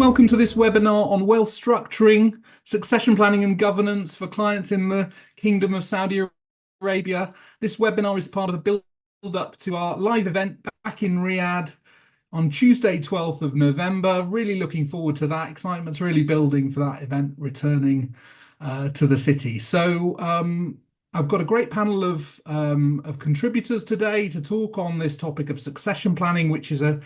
welcome to this webinar on wealth structuring, succession planning and governance for clients in the Kingdom of Saudi Arabia. This webinar is part of the build-up to our live event back in Riyadh on Tuesday, 12th of November. Really looking forward to that. Excitement's really building for that event returning to the city. So I've got a great panel of contributors today to talk on this topic of succession planning, which is a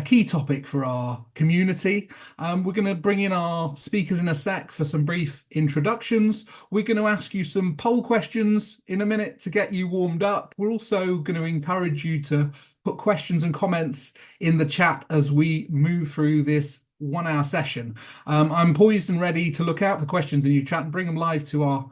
key topic for our community. We're going to bring in our speakers in a sec for some brief introductions. We're going to ask you some poll questions in a minute to get you warmed up. We're also going to encourage you to put questions and comments in the chat as we move through this 1-hour session. I'm poised and ready to look out for questions in your chat and bring them live to our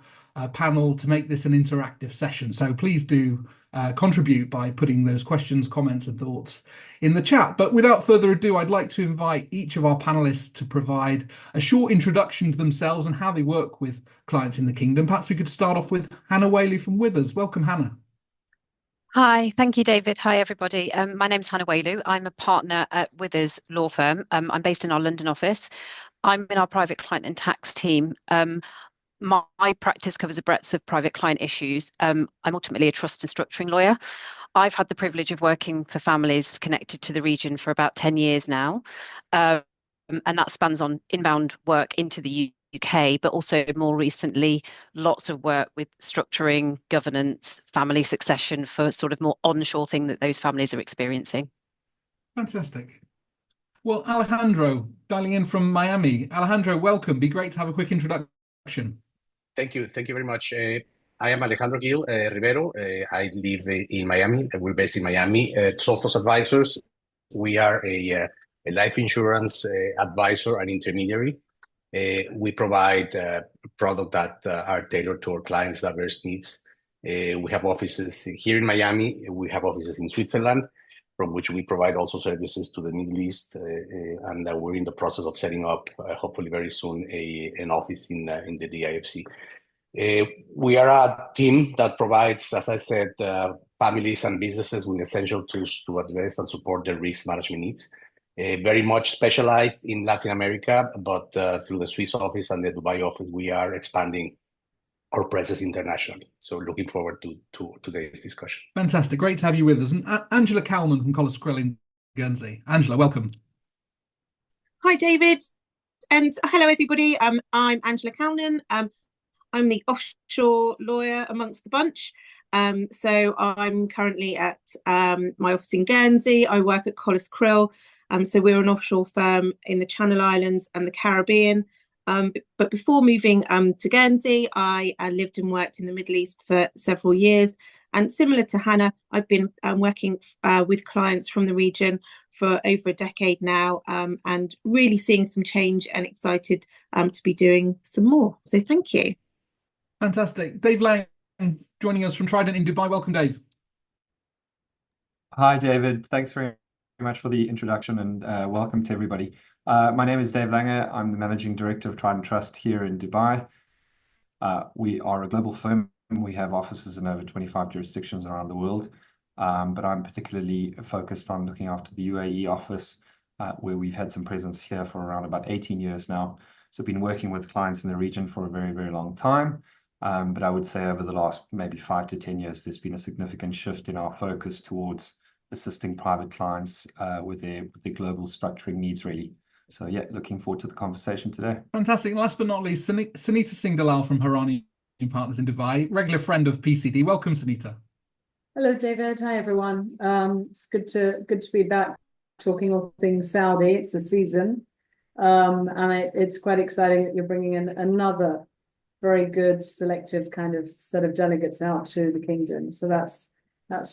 panel to make this an interactive session. So please do contribute by putting those questions, comments and thoughts in the chat. But without further ado, I'd like to invite each of our panelists to provide a short introduction to themselves and how they work with clients in the Kingdom. Perhaps we could start off with Hannah Wailoo from Withers. Welcome, Hannah. Hi, thank you, David. Hi, everybody. My name's Hannah Wailoo. I'm a partner at Withers Law Firm. I'm based in our London office. I'm in our private client and tax team. My practice covers a breadth of private client issues. I'm ultimately a trust and structuring lawyer. I've had the privilege of working for families connected to the region for about 10 years now. And that spans on inbound work into the UK, but also more recently, lots of work with structuring, governance, family succession for sort of more onshore thing that those families are experiencing. Fantastic. Well, Alejandro, dialing in from Miami. Alejandro, welcome. Be great to have a quick introduction. Thank you. Thank you very much. I am Alejandro Rivero. I live in Miami. We're based in Miami. Sophos Advisors. We are a life insurance advisor and intermediary. We provide products that are tailored to our clients' diverse needs. We have offices here in Miami. We have offices in Switzerland, from which we provide also services to the Middle East. And we're in the process of setting up, hopefully very soon, an office in the DIFC. We are a team that provides, as I said, families and businesses with essential tools to address and support their risk management needs. Very much specialized in Latin America, but through the Swiss office and the Dubai office, we are expanding our presence internationally. So looking forward to today's discussion. Fantastic. Great to have you with us. And Angela Calnan from Collas, Crill in Guernsey. Angela, welcome. Hi, David. And hello, everybody. I'm Angela Calnan. I'm the offshore lawyer amongst the bunch. So I'm currently at my office in Guernsey. I work at Collas Crill. So we're an offshore firm in the Channel Islands and the Caribbean. But before moving to Guernsey, I lived and worked in the Middle East for several years. And similar to Hannah, I've been working with clients from the region for over a decade now, and really seeing some change and excited to be doing some more. So thank you. Fantastic. Dave Lange joining us from Trident in Dubai. Welcome, Dave. Hi, David. Thanks very much for the introduction and welcome to everybody. My name is Dave Lange. I'm the Managing Director of Trident Trust here in Dubai. We are a global firm. We have offices in over 25 jurisdictions around the world, but I'm particularly focused on looking after the UAE office, where we've had some presence here for around about 18 years now. So I've been working with clients in the region for a very, very long time. But I would say over the last maybe 5 to 10 years, there's been a significant shift in our focus towards assisting private clients with their global structuring needs, really. So yeah, looking forward to the conversation today. Fantastic. And last but not least, Sunita Singh-Dalal from Hourani Partners in Dubai, regular friend of PCD. Welcome, Sunita. Hello, David. Hi, everyone. It's good to be back talking all things Saudi. It's the season, and it's quite exciting that you're bringing in another very good selective kind of set of delegates out to the kingdom. So that's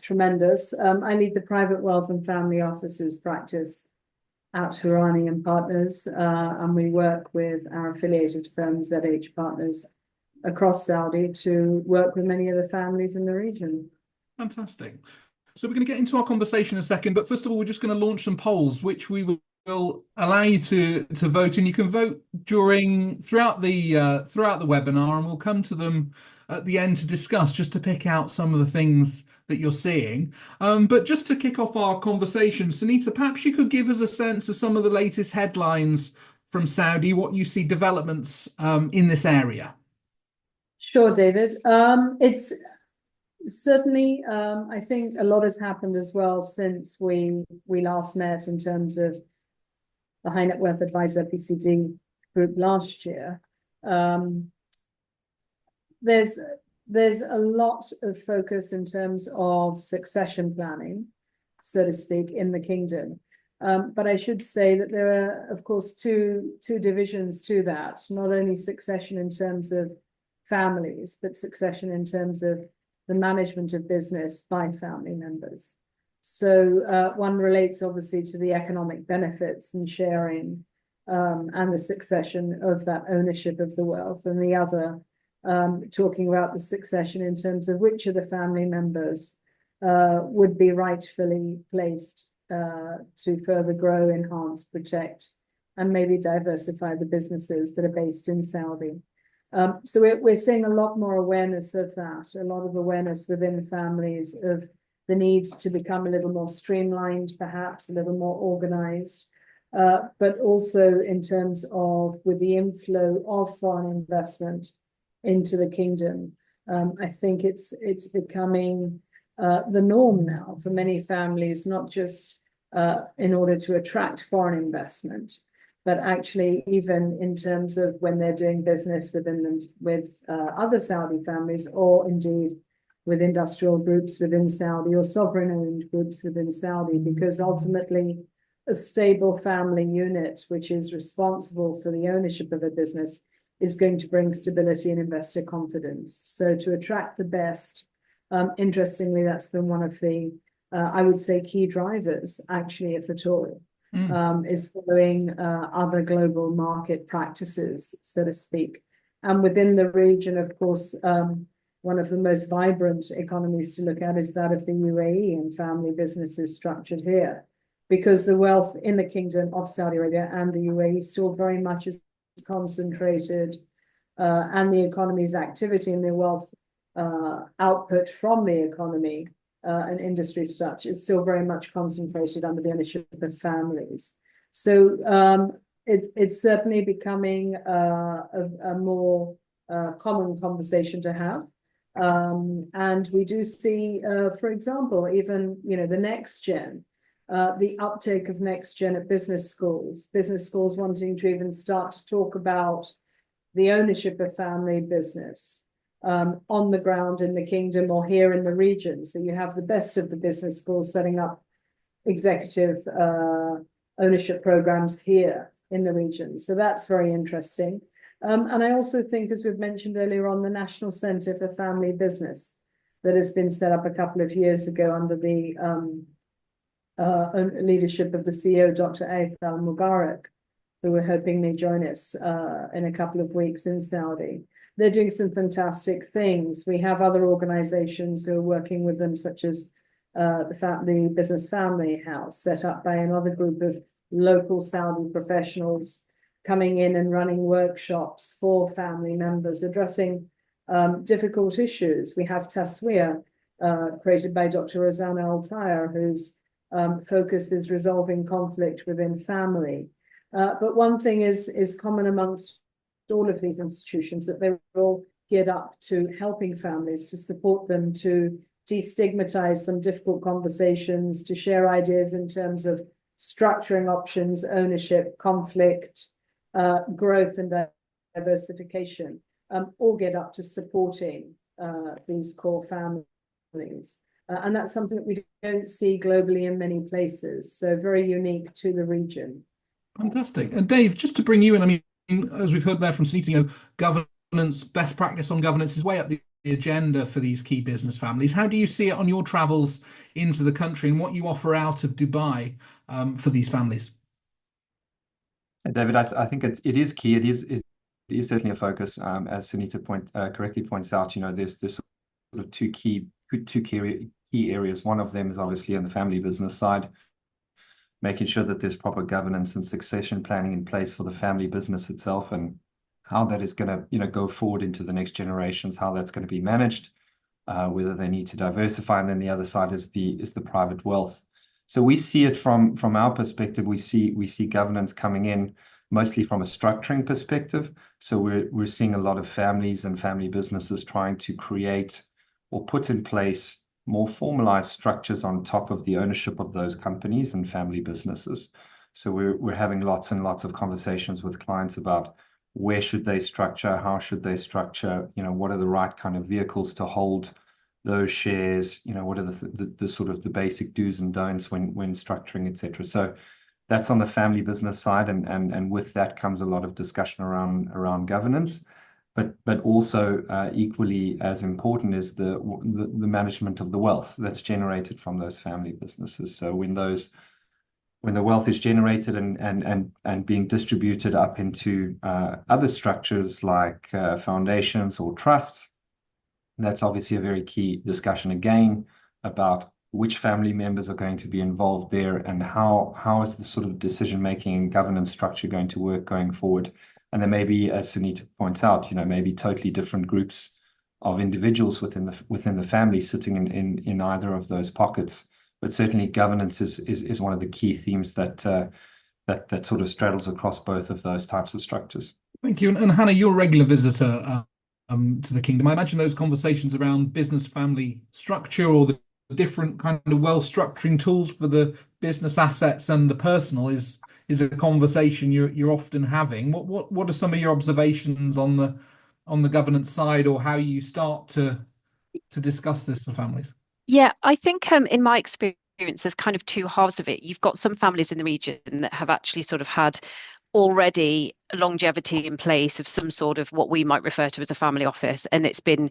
tremendous. I lead the private wealth and family offices practice at Hourani and Partners, and we work with our affiliated firms, ZH Partners, across Saudi to work with many of the families in the region. Fantastic. So we're going to get into our conversation in a second, but first of all, we're just going to launch some polls, which we will allow you to vote, and you can vote throughout the webinar, and we'll come to them at the end to discuss, just to pick out some of the things that you're seeing. But just to kick off our conversation, Sunita, perhaps you could give us a sense of some of the latest headlines from Saudi, what you see developments in this area. Sure, David. It's certainly, I think a lot has happened as well since we last met in terms of the High Net Worth Advisor PCD group last year. There's a lot of focus in terms of succession planning, so to speak, in the kingdom. But I should say that there are, of course, two divisions to that, not only succession in terms of families, but succession in terms of the management of business by family members. So one relates obviously to the economic benefits and sharing and the succession of that ownership of the wealth, and the other talking about the succession in terms of which of the family members would be rightfully placed to further grow, enhance, protect, and maybe diversify the businesses that are based in Saudi. So we're seeing a lot more awareness of that, a lot of awareness within families of the need to become a little more streamlined, perhaps a little more organized, but also in terms of with the inflow of foreign investment into the kingdom. I think it's becoming the norm now for many families, not just in order to attract foreign investment, but actually even in terms of when they're doing business within them with other Saudi families, or indeed with industrial groups within Saudi or sovereign-owned groups within Saudi, because ultimately a stable family unit, which is responsible for the ownership of a business, is going to bring stability and investor confidence. So to attract the best, interestingly, that's been one of the, I would say, key drivers, actually, if at all, is following other global market practices, so to speak. And within the region, of course, one of the most vibrant economies to look at is that of the UAE, and family businesses structured here, because the wealth in the Kingdom of Saudi Arabia and the UAE still very much is concentrated, and the economy's activity and the wealth output from the economy and industry such is still very much concentrated under the ownership of families. So it's certainly becoming a more common conversation to have. And we do see, for example, even, the next gen, the uptake of next gen at business schools wanting to even start to talk about the ownership of family business on the ground in the kingdom or here in the region. So you have the best of the business schools setting up executive ownership programs here in the region. So that's very interesting. And I also think, as we've mentioned earlier on, the National Centre for Family Business that has been set up a couple of years ago under the leadership of the CEO, Dr. Aith Al-Mubarak, who we're hoping may join us in a couple of weeks in Saudi. They're doing some fantastic things. We have other organizations who are working with them, such as the Business Family House, set up by another group of local Saudi professionals coming in and running workshops for family members, addressing difficult issues. We have Tasweer, created by Dr. Rosanna Al-Tayr, whose focus is resolving conflict within family. But one thing is common amongst all of these institutions, that they're all geared up to helping families, to support them, to destigmatize some difficult conversations, to share ideas in terms of structuring options, ownership, conflict, growth and diversification, all get up to supporting these core families. And that's something that we don't see globally in many places, so very unique to the region. Fantastic. And Dave, just to bring you in, I mean, as we've heard there from Sunita, governance, best practice on governance is way up the agenda for these key business families. How do you see it on your travels into the country and what you offer out of Dubai for these families? David, I think it is key. It is certainly a focus. As Sunita correctly points out, there's sort of two key areas. One of them is obviously on the family business side, making sure that there's proper governance and succession planning in place for the family business itself, and how that is going to go forward into the next generations, how that's going to be managed, whether they need to diversify. And then the other side is the private wealth. So we see it from our perspective. We see governance coming in mostly from a structuring perspective. So we're seeing a lot of families and family businesses trying to create or put in place more formalized structures on top of the ownership of those companies and family businesses. So we're having lots and lots of conversations with clients about where should they structure, how should they structure, what are the right kind of vehicles to hold those shares, what are the sort of the basic do's and don'ts when structuring, etc. So that's on the family business side, and with that comes a lot of discussion around governance, but also equally as important is the management of the wealth that's generated from those family businesses. So when the wealth is generated and being distributed up into other structures like foundations or trusts, that's obviously a very key discussion again about which family members are going to be involved there and how is the sort of decision-making and governance structure going to work going forward. And there may be, as Sunita points out, maybe totally different groups of individuals within the family sitting in either of those pockets. But certainly governance is one of the key themes that sort of straddles across both of those types of structures. Thank you. And Hannah, you're a regular visitor to the Kingdom. I imagine those conversations around business family structure or the different kind of wealth structuring tools for the business assets and the personal is a conversation you're often having. What are some of your observations on the governance side, or how you start to discuss this for families? Yeah, I think in my experience, there's kind of two halves of it. You've got some families in the region that have actually sort of had already longevity in place of some sort of what we might refer to as a family office, and it's been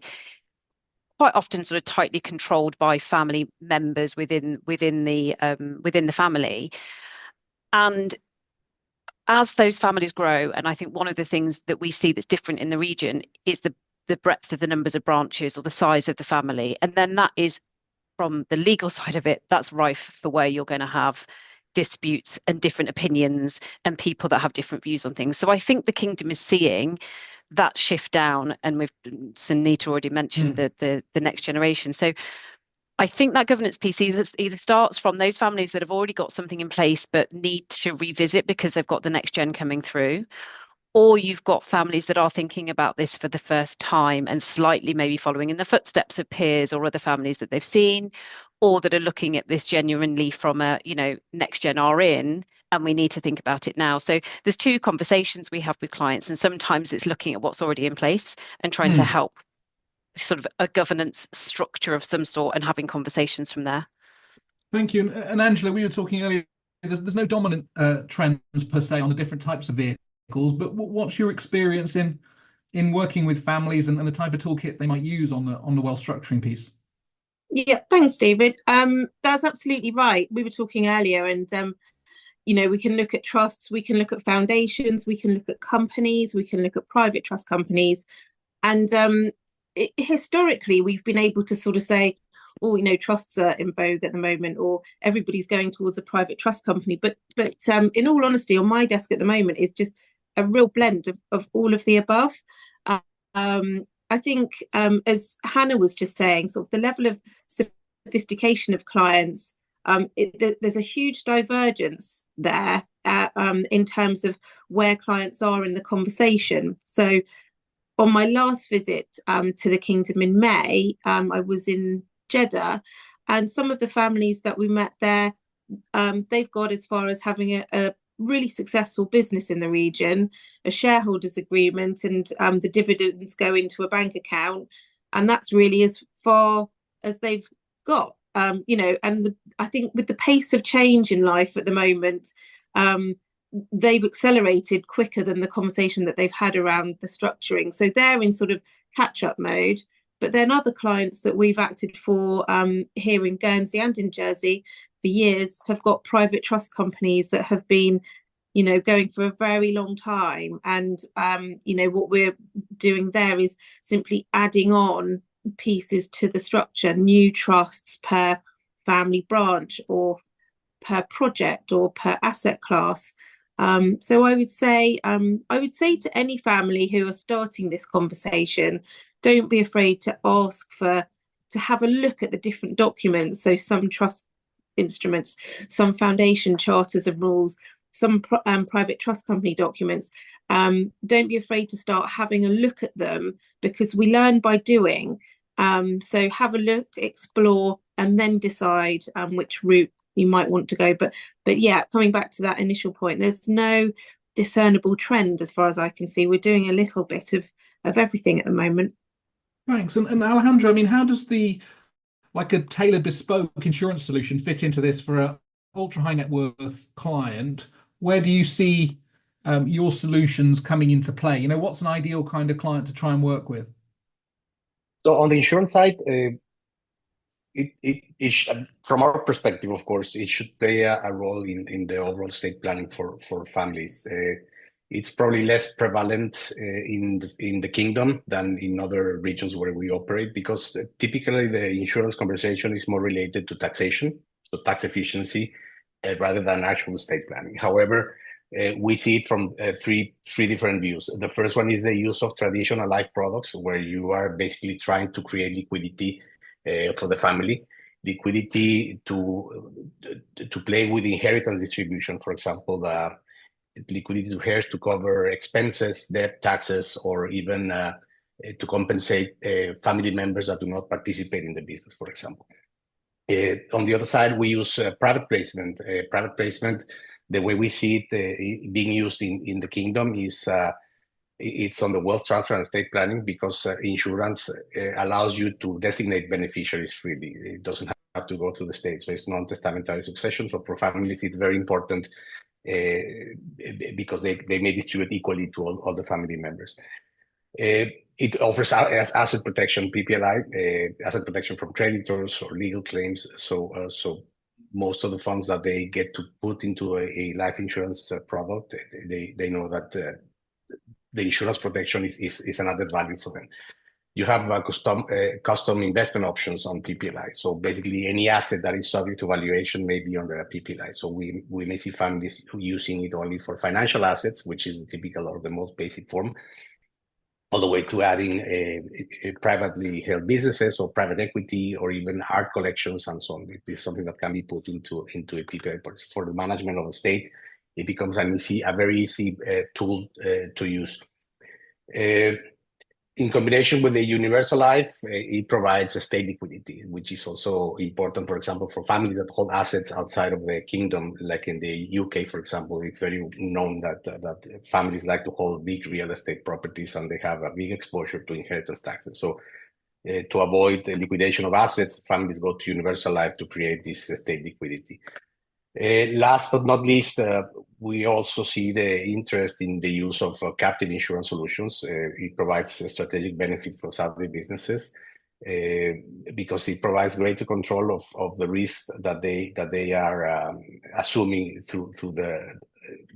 quite often sort of tightly controlled by family members within the family. And as those families grow, and I think one of the things that we see that's different in the region is the breadth of the numbers of branches or the size of the family, and then that is from the legal side of it, that's rife for where you're going to have disputes and different opinions and people that have different views on things. So I think the Kingdom is seeing that shift down, and Sunita already mentioned the next generation. So I think that governance piece either starts from those families that have already got something in place but need to revisit because they've got the next gen coming through, or you've got families that are thinking about this for the first time and slightly maybe following in the footsteps of peers or other families that they've seen, or that are looking at this genuinely from a, next gen are in, and we need to think about it now. So there's two conversations we have with clients, and sometimes it's looking at what's already in place and trying to help sort of a governance structure of some sort and having conversations from there. Thank you. And Angela, we were talking earlier, there's no dominant trends per se on the different types of vehicles, but what's your experience in working with families and the type of toolkit they might use on the wealth structuring piece? Yeah, thanks, David. That's absolutely right. We were talking earlier, and we can look at trusts, we can look at foundations, we can look at companies, we can look at private trust companies, and historically we've been able to sort of say, trusts are in vogue at the moment, or everybody's going towards a private trust company. But in all honesty, on my desk at the moment is just a real blend of all of the above. I think, as Hannah was just saying, sort of the level of sophistication of clients, there's a huge divergence there in terms of where clients are in the conversation. So on my last visit to the Kingdom in May, I was in Jeddah, and some of the families that we met there, they've got as far as having a really successful business in the region, a shareholders agreement, and the dividends go into a bank account, and that's really as far as they've got. I think with the pace of change in life at the moment, they've accelerated quicker than the conversation that they've had around the structuring. So they're in sort of catch-up mode. But then other clients that we've acted for here in Guernsey and in Jersey for years have got private trust companies that have been, going for a very long time. And, what we're doing there is simply adding on pieces to the structure, new trusts per family branch or per project or per asset class. So I would say to any family who are starting this conversation, don't be afraid to ask to have a look at the different documents. So some trust instruments, some foundation charters and rules, some private trust company documents, don't be afraid to start having a look at them, because we learn by doing. So have a look, explore, and then decide which route you might want to go. But yeah, coming back to that initial point, there's no discernible trend as far as I can see. We're doing a little bit of everything at the moment. Thanks. And Alejandro, I mean, how does like a tailored bespoke insurance solution fit into this for a ultra high net worth client? Where do you see your solutions coming into play? You know, what's an ideal kind of client to try and work with? So on the insurance side, from our perspective, of course, it should play a role in the overall estate planning for families. It's probably less prevalent in the kingdom than in other regions where we operate, because typically the insurance conversation is more related to taxation, so tax efficiency, rather than actual estate planning. However, we see it from three different views. The first one is the use of traditional life products, where you are basically trying to create liquidity for the family, liquidity to play with inheritance distribution, for example, the liquidity to heirs to cover expenses, debt, taxes, or even to compensate family members that do not participate in the business, for example. On the other side, we use private placement. Private placement, the way we see it being used in the kingdom is it's on the wealth transfer and estate planning, because insurance allows you to designate beneficiaries freely. It doesn't have to go through the state, so it's non-testamentary succession. So for families, it's very important because they may distribute equally to all the family members. It offers asset protection, PPLI, asset protection from creditors or legal claims. So most of the funds that they get to put into a life insurance product, they know that the insurance protection is an added value for them. You have custom investment options on PPLI. So basically, any asset that is subject to valuation may be under a PPLI. So we may see families using it only for financial assets, which is the typical or the most basic form, all the way to adding a privately held businesses or private equity or even art collections and so on. It is something that can be put into a PPLI. But for the management of the state, it becomes a very easy tool to use. In combination with the universal life, it provides a state liquidity, which is also important, for example, for families that hold assets outside of the kingdom, like in the UK, for example. It's very known that families like to hold big real estate properties, and they have a big exposure to inheritance taxes. So to avoid the liquidation of assets, families go to universal life to create this state liquidity. Last but not least, we also see the interest in the use of captive insurance solutions. It provides a strategic benefit for Saudi businesses because it provides greater control of the risk that they are assuming through the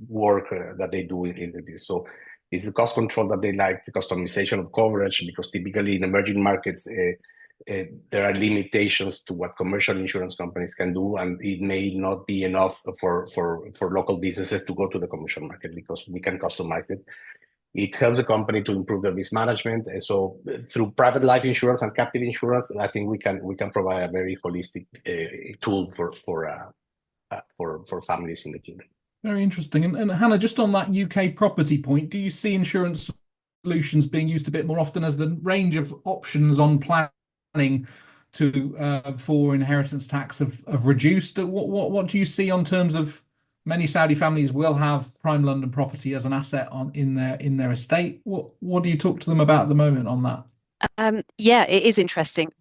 work that they do in this. So it's the cost control that they like, the customization of coverage, because typically in emerging markets, there are limitations to what commercial insurance companies can do, and it may not be enough for local businesses to go to the commercial market because we can customize it. It helps the company to improve their risk management. And so through private life insurance and captive insurance, I think we can provide a very holistic tool for families in the kingdom. Very interesting. And Hannah, just on that UK property point, do you see insurance solutions being used a bit more often as the range of options on planning for inheritance tax have reduced? What do you see on terms of many Saudi families will have prime London property as an asset in their estate? What do you talk to them about at the moment on that? Yeah, it is interesting.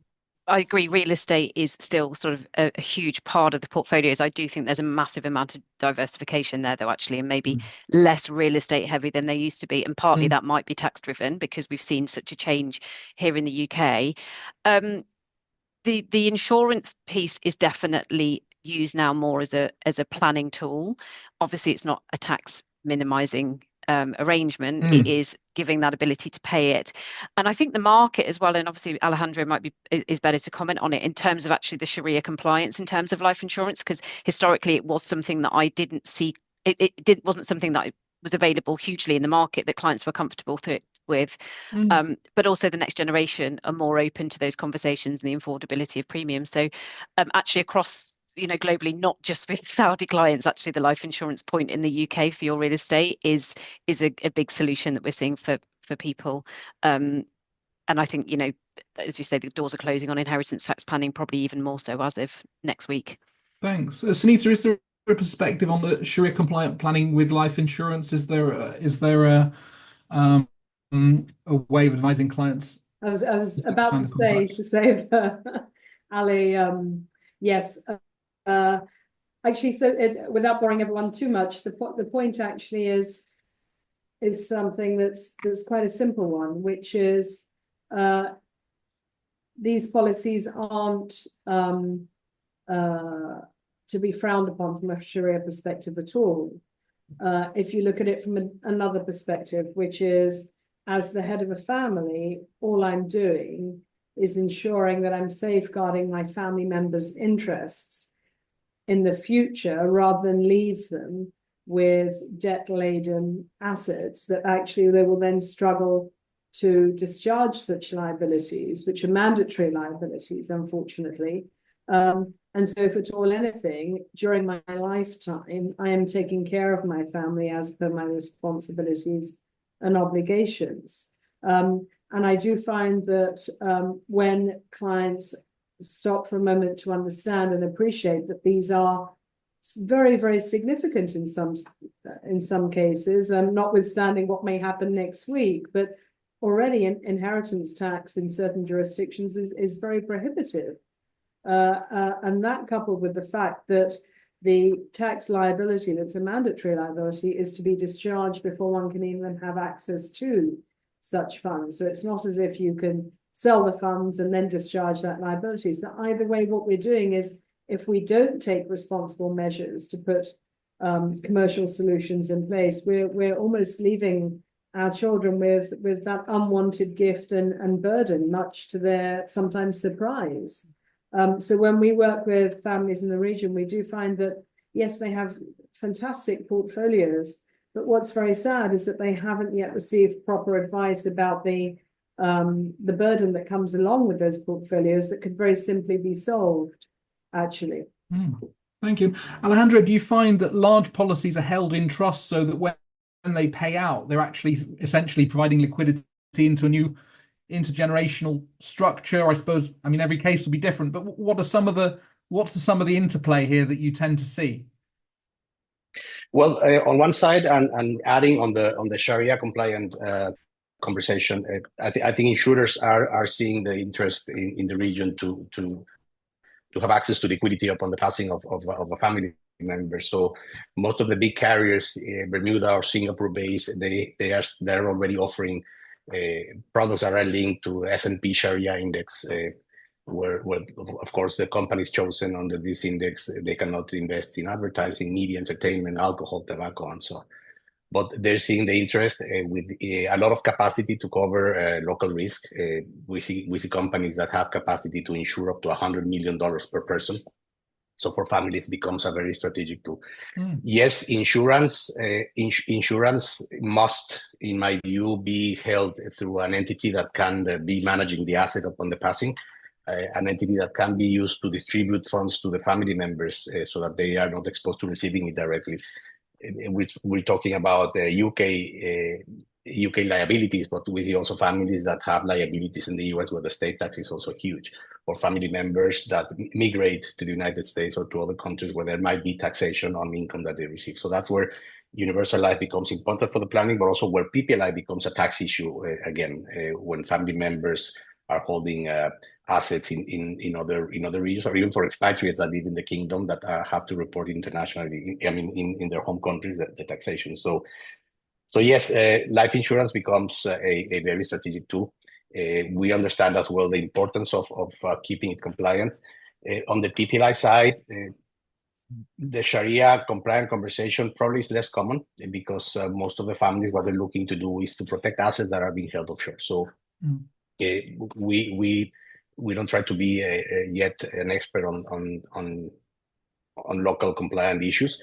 I agree. Real estate is still sort of a huge part of the portfolios. I do think there's a massive amount of diversification there, though, actually, and maybe less real estate heavy than they used to be. And partly that might be tax driven because we've seen such a change here in the UK. The insurance piece is definitely used now more as a planning tool. Obviously, it's not a tax minimizing arrangement. It is giving that ability to pay it. And I think the market as well, and obviously Alejandro is better to comment on it in terms of actually the Sharia compliance in terms of life insurance, because historically it was something that I didn't see. It wasn't something that was available hugely in the market that clients were comfortable with. But also the next generation are more open to those conversations and the affordability of premiums. So actually across globally, not just with Saudi clients. Actually, the life insurance point in the UK for your real estate is a big solution that we're seeing for people. And I think, as you say, the doors are closing on inheritance tax planning, probably even more so as of next week. Thanks. Sunita, is there a perspective on the Sharia compliant planning with life insurance? Is there a way of advising clients? I was about to say Ali, yes. Actually, so without boring everyone too much, the point actually is something that's quite a simple one, which is these policies aren't to be frowned upon from a Sharia perspective at all. If you look at it from another perspective, which is, as the head of a family, all I'm doing is ensuring that I'm safeguarding my family members' interests in the future, rather than leave them with debt-laden assets that actually they will then struggle to discharge such liabilities, which are mandatory liabilities, unfortunately. And so if at all anything, during my lifetime, I am taking care of my family as per my responsibilities and obligations. And I do find that when clients stop for a moment to understand and appreciate that these are very, very significant in some cases, notwithstanding what may happen next week, but already inheritance tax in certain jurisdictions is very prohibitive. And that, coupled with the fact that the tax liability, that's a mandatory liability, is to be discharged before one can even have access to such funds. So it's not as if you can sell the funds and then discharge that liability. So either way, what we're doing is, if we don't take responsible measures to put commercial solutions in place, we're almost leaving our children with that unwanted gift and burden, much to their sometimes surprise. So when we work with families in the region, we do find that, yes, they have fantastic portfolios, but what's very sad is that they haven't yet received proper advice about the burden that comes along with those portfolios that could very simply be solved, actually. Thank you. Alejandro, do you find that large policies are held in trust so that when they pay out, they're actually essentially providing liquidity into a new intergenerational structure? I suppose, I mean, every case will be different, but what's some of the interplay here that you tend to see? Well, on one side, and adding on the Sharia compliant conversation, I think insurers are seeing the interest in the region to have access to liquidity upon the passing of a family member. So most of the big carriers, Bermuda or Singapore based, they're already offering products that are linked to S&P Sharia index, where of course the companies chosen under this index, they cannot invest in advertising, media, entertainment, alcohol, tobacco, and so on. But they're seeing the interest with a lot of capacity to cover local risk. We see companies that have capacity to insure up to $100 million per person. So for families, it becomes a very strategic tool. Yes, insurance must, in my view, be held through an entity that can be managing the asset upon the passing, an entity that can be used to distribute funds to the family members so that they are not exposed to receiving it directly. We're talking about UK liabilities, but we see also families that have liabilities in the US where the state tax is also huge, or family members that migrate to the United States or to other countries where there might be taxation on income that they receive. So that's where universal life becomes important for the planning, but also where PPLI becomes a tax issue again, when family members are holding assets in other regions, or even for expatriates that live in the kingdom that have to report internationally, I mean, in their home countries, the taxation. So yes, life insurance becomes a very strategic tool. We understand as well the importance of keeping it compliant. On the PPLI side, the Sharia compliant conversation probably is less common because most of the families, what they're looking to do is to protect assets that are being held offshore. So we don't try to be yet an expert on local compliant issues.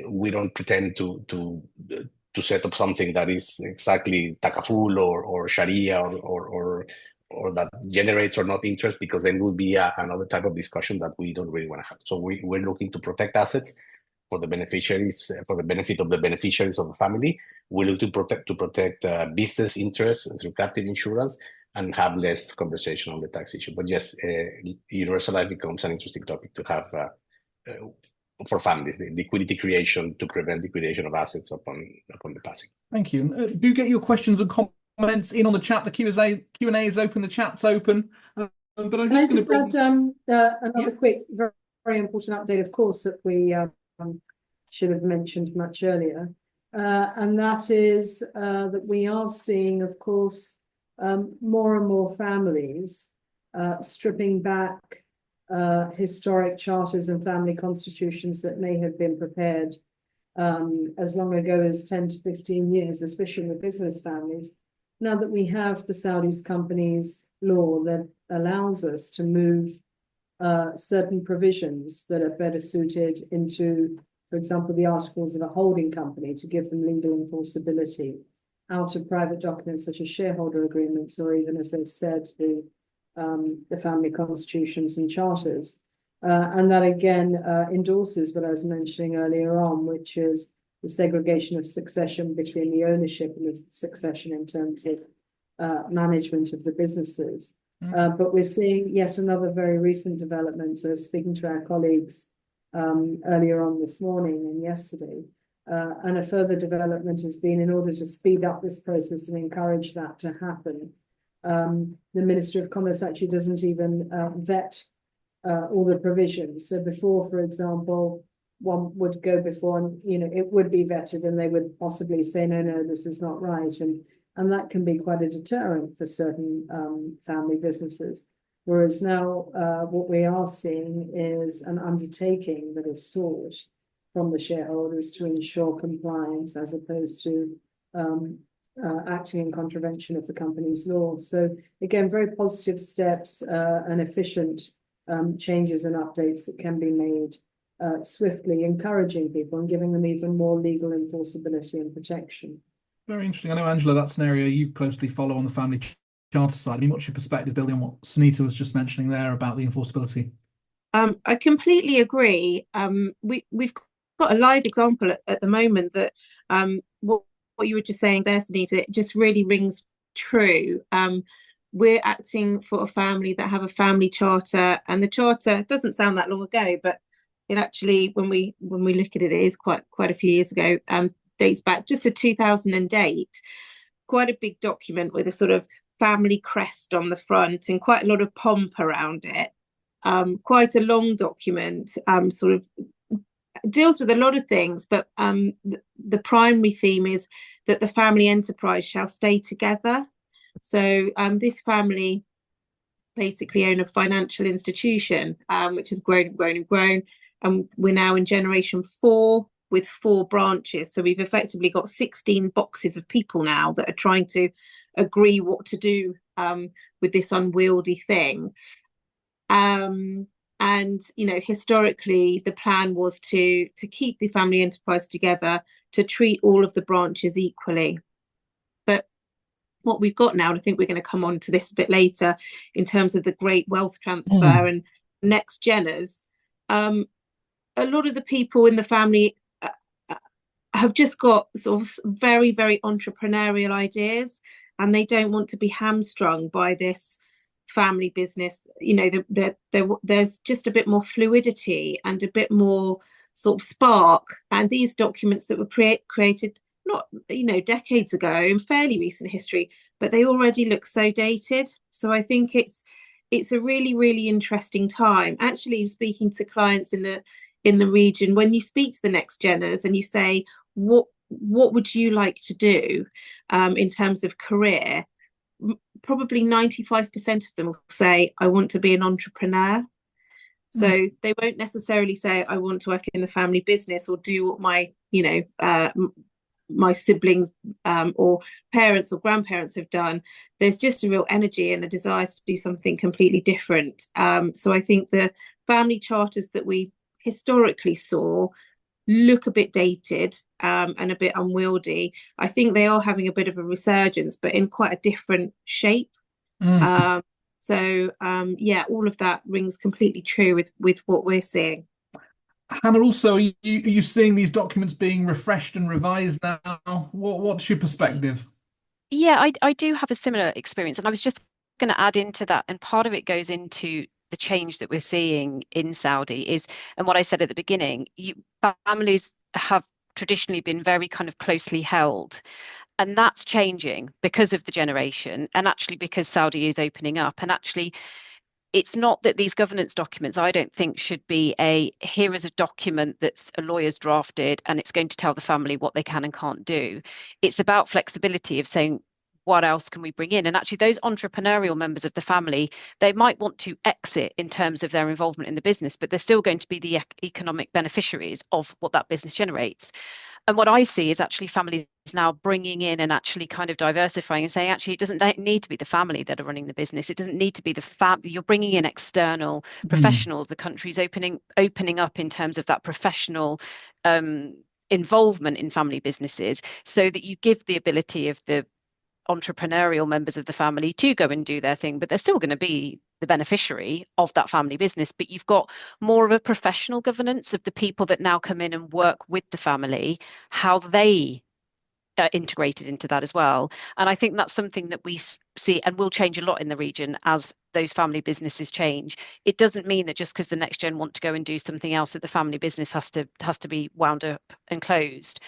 We don't pretend to set up something that is exactly takaful or Sharia or or that generates or not interest, because then will be another type of discussion that we don't really want to have. So we're looking to protect assets for the beneficiaries, for the benefit of the beneficiaries of the family. We look to protect business interests through captive insurance, and have less conversation on the tax issue. But yes, universal life becomes an interesting topic to have for families, the liquidity creation to prevent liquidation of assets upon the passing. Thank you. Do get your questions and comments in on the chat. The Q&A is open, the chat's open. But I'm just going to bring... another quick, very, very important update, of course, that we should have mentioned much earlier. And that is that we are seeing, of course, more and more families stripping back historic charters and family constitutions that may have been prepared as long ago as 10 to 15 years, especially with business families. Now that we have the Saudis companies law that allows us to move certain provisions that are better suited into, for example, the articles of a holding company to give them legal enforceability out of private documents such as shareholder agreements, or even, as they've said, the family constitutions and charters. And that again endorses what I was mentioning earlier on, which is the segregation of succession between the ownership and the succession in terms of management of the businesses. But we're seeing yet another very recent development. So speaking to our colleagues earlier on this morning and yesterday, and a further development has been, in order to speed up this process and encourage that to happen, the Minister of Commerce actually doesn't even vet all the provisions. So before, for example, one would go before and, it would be vetted and they would possibly say, no, this is not right. And that can be quite a deterrent for certain family businesses. Whereas now what we are seeing is an undertaking that is sought from the shareholders to ensure compliance, as opposed to acting in contravention of the company's law. So again, very positive steps and efficient changes and updates that can be made swiftly, encouraging people and giving them even more legal enforceability and protection. Very interesting. I know, Angela, that's an area you closely follow on the family charter side. I mean, what's your perspective, building on what Sunita was just mentioning there about the enforceability? I completely agree. We've got a live example at the moment that what you were just saying there, Sunita, it just really rings true. We're acting for a family that have a family charter, and the charter doesn't sound that long ago, but it actually, when we look at it, it is quite a few years ago. Dates back just to 2008. Quite a big document with a sort of family crest on the front and quite a lot of pomp around it. Quite a long document, sort of deals with a lot of things, but the primary theme is that the family enterprise shall stay together. So this family basically own a financial institution which has grown and grown and grown, and we're now in generation 4 with 4 branches. So we've effectively got 16 boxes of people now that are trying to agree what to do with this unwieldy thing. And historically the plan was to keep the family enterprise together, to treat all of the branches equally. But what we've got now, and I think we're going to come on to this a bit later, in terms of the great wealth transfer and next geners, a lot of the people in the family have just got sort of very, very entrepreneurial ideas, and they don't want to be hamstrung by this family business. There's just a bit more fluidity and a bit more sort of spark. And these documents that were created not decades ago, in fairly recent history, but they already look so dated. So I think it's a really, really interesting time. Actually, speaking to clients in the region, when you speak to the next geners and you say, what would you like to do in terms of career, probably 95% of them will say, I want to be an entrepreneur. So they won't necessarily say, I want to work in the family business or do what my my siblings or parents or grandparents have done. There's just a real energy and a desire to do something completely different. So I think the family charters that we historically saw look a bit dated and a bit unwieldy. I think they are having a bit of a resurgence, but in quite a different shape. Yeah, all of that rings completely true with what we're seeing. Hannah, also, are you seeing these documents being refreshed and revised now? What's your perspective? Yeah, I do have a similar experience, and I was just going to add into that, and part of it goes into the change that we're seeing in Saudi is, and what I said at the beginning, families have traditionally been very kind of closely held, and that's changing because of the generation, and actually because Saudi is opening up, and actually it's not that these governance documents, I don't think, should be here is a document that's a lawyer's drafted and it's going to tell the family what they can and can't do. It's about flexibility of saying, what else can we bring in? And actually, those entrepreneurial members of the family, they might want to exit in terms of their involvement in the business, but they're still going to be the economic beneficiaries of what that business generates. And what I see is actually families now bringing in and actually kind of diversifying and saying, actually, it doesn't need to be the family that are running the business. It doesn't need to be the family. You're bringing in external professionals. The country's opening up in terms of that professional involvement in family businesses, so that you give the ability of the entrepreneurial members of the family to go and do their thing, but they're still going to be the beneficiary of that family business. But you've got more of a professional governance of the people that now come in and work with the family, how they are integrated into that as well. And I think that's something that we see and will change a lot in the region as those family businesses change. It doesn't mean that just because the next gen want to go and do something else that the family business has to be wound up and closed.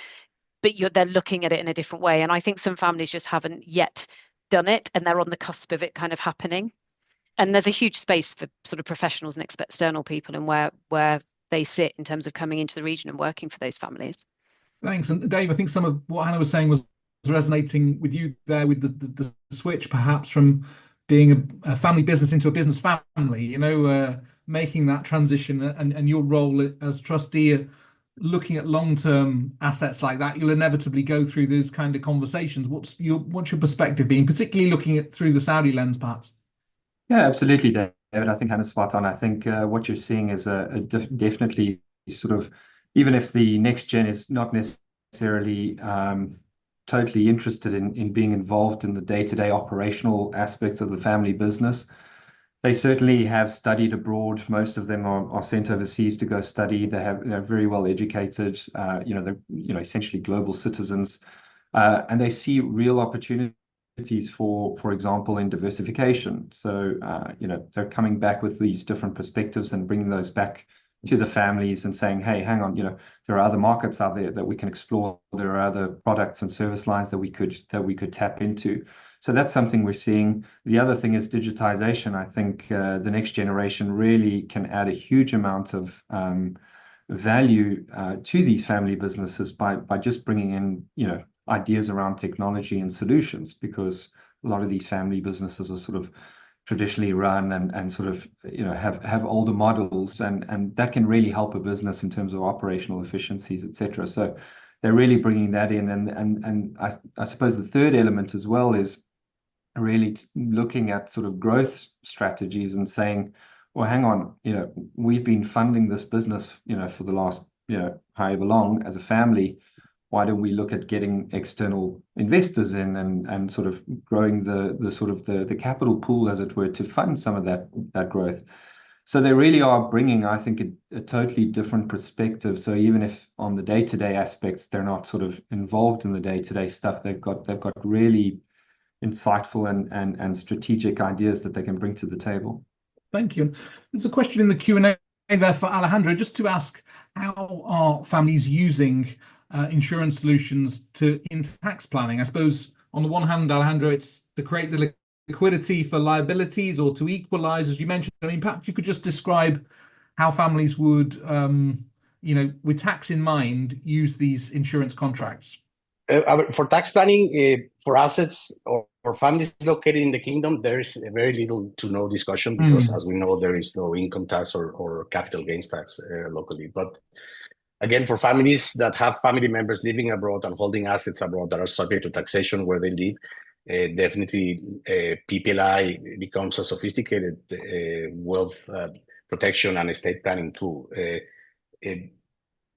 But they're looking at it in a different way. And I think some families just haven't yet done it, and they're on the cusp of it kind of happening. And there's a huge space for sort of professionals and external people and where they sit in terms of coming into the region and working for those families. Thanks. And Dave, I think some of what Hannah was saying was resonating with you there, with the switch perhaps from being a family business into a business family, making that transition, and your role as trustee, looking at long-term assets like that. You'll inevitably go through those kind of conversations. What's your perspective being, particularly looking at through the Saudi lens, perhaps? Yeah, absolutely, David. I think Hannah's spot on. I think what you're seeing is definitely sort of, even if the next gen is not necessarily totally interested in being involved in the day-to-day operational aspects of the family business, they certainly have studied abroad. Most of them are sent overseas to go study. They're very well educated. They're essentially global citizens, and they see real opportunities for example, in diversification. So they're coming back with these different perspectives and bringing those back to the families and saying, hey, hang on, there are other markets out there that we can explore. There are other products and service lines that we could tap into. So that's something we're seeing. The other thing is digitization. I think the next generation really can add a huge amount of value to these family businesses by just bringing in, ideas around technology and solutions, because a lot of these family businesses are sort of traditionally run and sort of have older models, and that can really help a business in terms of operational efficiencies, etc. So they're really bringing that in, and I suppose the third element as well is really looking at sort of growth strategies and saying, well, hang on, we've been funding this business, for the last, however long as a family. Why don't we look at getting external investors in and sort of growing the sort of the capital pool, as it were, to fund some of that growth? So they really are bringing, I think, a totally different perspective. So even if on the day-to-day aspects they're not sort of involved in the day-to-day stuff, they've got really insightful and strategic ideas that they can bring to the table. Thank you. There's a question in the Q&A there for Alejandro, just to ask, how are families using insurance solutions in tax planning? I suppose on the one hand, Alejandro, it's to create the liquidity for liabilities or to equalize, as you mentioned. I mean, perhaps you could just describe how families would, with tax in mind, use these insurance contracts. For tax planning, for assets or families located in the kingdom, there is very little to no discussion, because as we know, there is no income tax or capital gains tax locally. But again, for families that have family members living abroad and holding assets abroad that are subject to taxation where they live, definitely PPLI becomes a sophisticated wealth protection and estate planning tool.